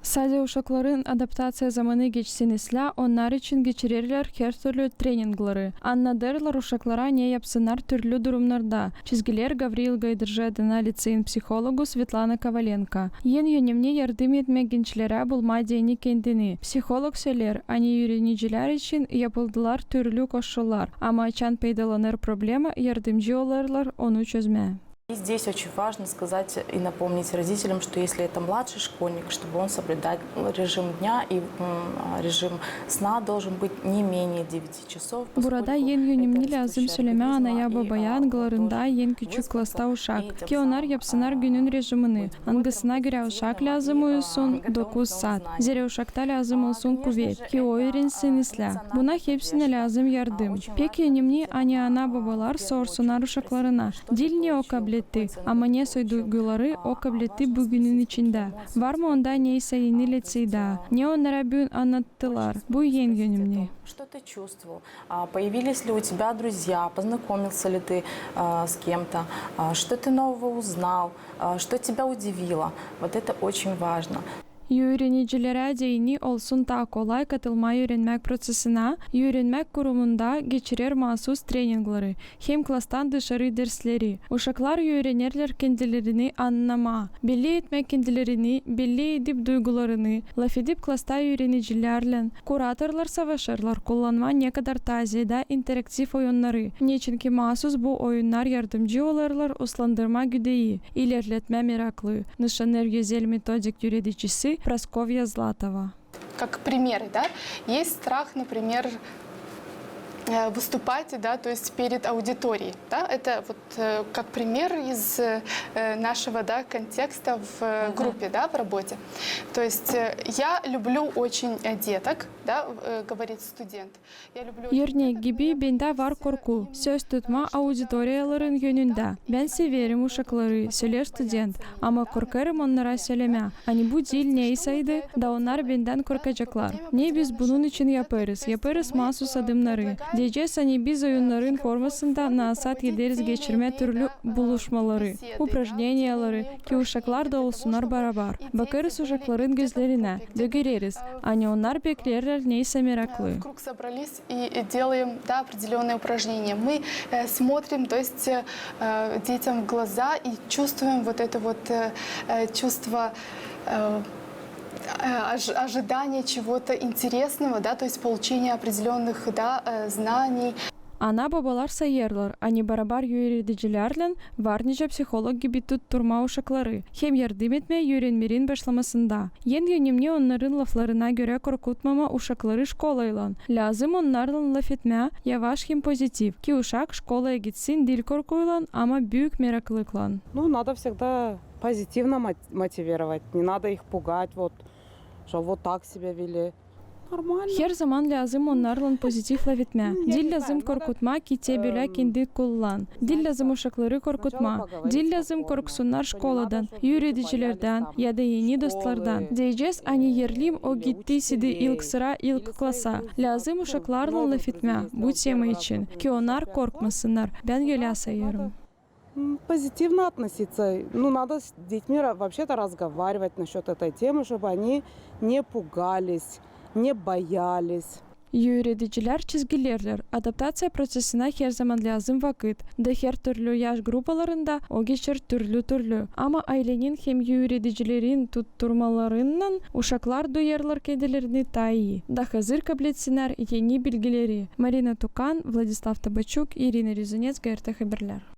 Саде uşakların adaptasiya zamanı geçsinizle onlar için geçirirler her türlü treniнгleri. Anladırlar uşaklara ne yapsınlar türlü durumlarda. Çizgiler Gavril Gaydırjadına лицейin psixologu Svetlana Kovalenko. Yen yönemli yardım etmek gençlere bulma deni kendini. Psikolog söyler, öğreniciler için yapıldılar türlü koşullar. Ama açan paydalanır problema yardımcı olurlar onu çözmeye. И здесь очень важно сказать и напомнить родителям, что если это младший школьник, чтобы он соблюдал режим дня и режим сна должен быть не менее 9 часов. Burada yen yönemli lazım söyleme anaya babaya anglarında yen küçük klasta uşak. Ki onlar yapsınlar günün rejimini. Angısına göre uşak lazım olsun 9 saat. Zere uşakta lazım olsun kuvvet. Ki o öğrensin isla. Buna hepsine lazım yardım. Pek önemli ana babalar sorsunlar uşaklarına. Dil ne o kabul ama ne duyguları o kabuleti bugünün içinde. Var mı onda neyse yeniletsi da. Ne onlara bugün anlattılar. Bu en önemli. Что ты чувствовал? Появились ли у тебя друзья? Познакомился ли ты с кем-то? Что ты нового узнал? Что тебя удивило? Вот это очень важно. Öğrenicilere değini olsun daha kolay katılmayı öğrenmek prosesine, öğrenmek kurumunda geçirir mahsus treningleri, hem klastan dışarı dersleri. Uşaklar öğrenirler kendilerini anlama, belli etmek kendilerini, belli edip duygularını, laf edip klasta öğrenicilerle. Kuratorlar savaşırlar kullanma ne kadar taze da interaktif oyunları. Niçin ki mahsus bu oyunlar yardımcı olurlar uslandırma güdeyi, ilerletme meraklı. Nişaner güzel metodik yöneticisi Прасковья Златова. Как примеры, да, есть страх, например, выступать, да, то есть перед аудиторией, да, это вот как пример из нашего, да, контекста в группе, да, в работе. То есть я люблю очень деток, да, говорит студент. Örnek gibi bende var korku, söz tutma auditoriyaların yönünde. Ben severim uşakları, söyler student, ama korkarım onlara söyleme. Hani bu dil neyseydi da onlar benden korkacaklar. Ne biz bunun için yaparız? Yaparız mahsus adımları. Diyeceğiz hani biz oyunların formasında nasat ederiz geçirme türlü buluşmaları, упражнениyaları ki uşaklar da olsunlar beraber. Bakarız uşakların gözlerine, de göreriz. Hani onlar beklerler neyse meraklı. Вокруг собрались и делаем, да, определенные упражнения. Мы смотрим, то есть детям в глаза и чувствуем вот это вот чувство ожидания чего-то интересного, да, то есть получения определенных, да, знаний. Ana babalar sayarlar, hani beraber öğreticilerle varnice psikolog gibi tutturma uşakları, hem yardım etme öğrenmenin başlamasında. En önemli onların laflarına göre korkutmama uşakları şkolayla. Lazım onlarla laf etme, yavaş hem pozitif, ki uşak şkolaya gitsin dil korkuyla ama büyük meraklıkla. Ну, надо всегда позитивно мотивировать, не надо их пугать, вот, что вот так себя вели. Her zaman lazım onlarla pozitif laf etme. Dil lazım korkutma ki böyle kendi kullan. Dil lazım uşakları korkutma. Dil lazım korksunlar şkoladan, öğreticilerden ya da yeni dostlardan. Diyeceğiz hani yerlim o gittiydi ilk sıra ilk klasa. Lazım uşaklarla laf etme bu tema için ki onlar korkmasınlar. Ben öyle sayıyorum. Позитивно относиться. Ну, надо с детьми вообще-то разговаривать насчет этой темы, чтобы они не пугались, не боялись. Öğreticiler çizgilerler. Adaptasya prosesine her zaman lazım vakit. De her türlü yaş grupalarında o geçer türlü. Ama ailenin hem öğreticilerin tutturmalarından uşaklar duyarlar kendilerini daha iyi. Da hazır kabul etsinler yeni bilgileri. Marina Tukan, Vladislav Tabachuk, Irina Rizunets, GRT Haberler.